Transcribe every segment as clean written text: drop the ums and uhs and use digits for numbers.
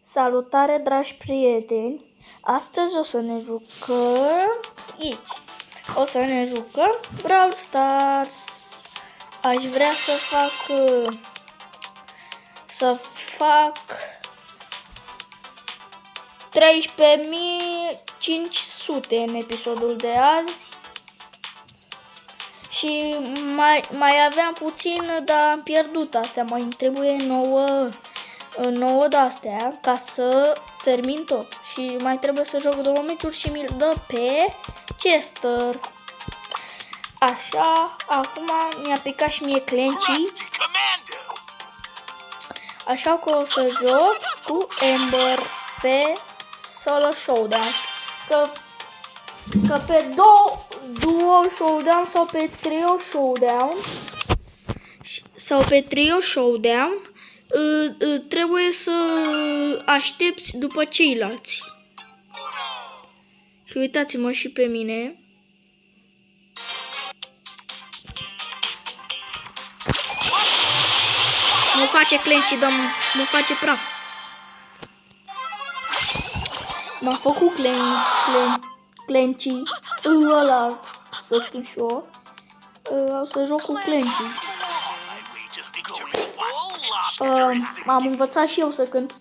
Salutare, dragi prieteni! Astăzi o să ne jucăm aici. O să ne jucăm Brawl Stars. Aș vrea să fac 13.500 în episodul de azi. Și mai aveam puțin, dar am pierdut astea. Mai îmi trebuie 9 de-astea ca să termin tot. Și mai trebuie să joc 2 meciuri și mi-l dă pe Chester. Așa, acum mi-a picat și mie Clancy. Așa că o să joc cu Amber pe Solo Showdown. Că pe Duo Showdown sau pe Trio Showdown trebuie să aștepți după ceilalți. Și uitați-mă și pe mine. Nu face Clancy, dar mă face praf. M-a făcut Clancy. Ăla, să spun și eu. O să joc cu Clancy. Am învățat și eu să cânt.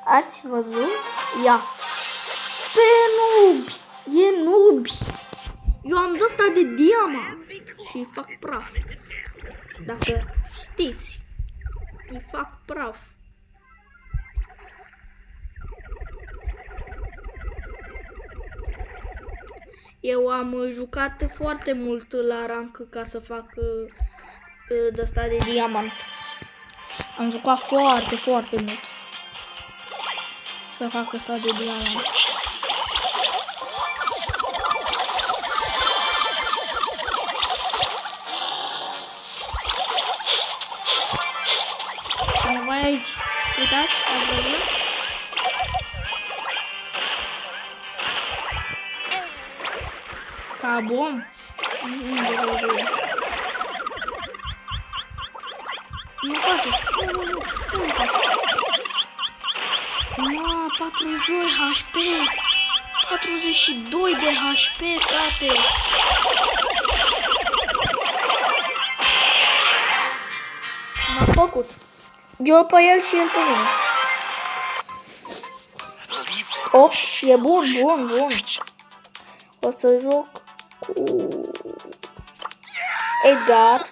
Ați văzut? Ia. Pe nubi. E nubi. Eu am de-asta de diamant și fac praf. Dacă știți, îi fac praf. Eu am jucat foarte mult la rank ca să fac de-asta de diamant. Am jucat foarte mult să fac ăsta de diamant. Cineva e aici. Uitați, ați văzut? Ca bom? Nu face. Nu face. 42 HP. 42 de HP, frate. M-a făcut. Eu pe el și el pe mine. 8. E bun. O să joc cu Edgar.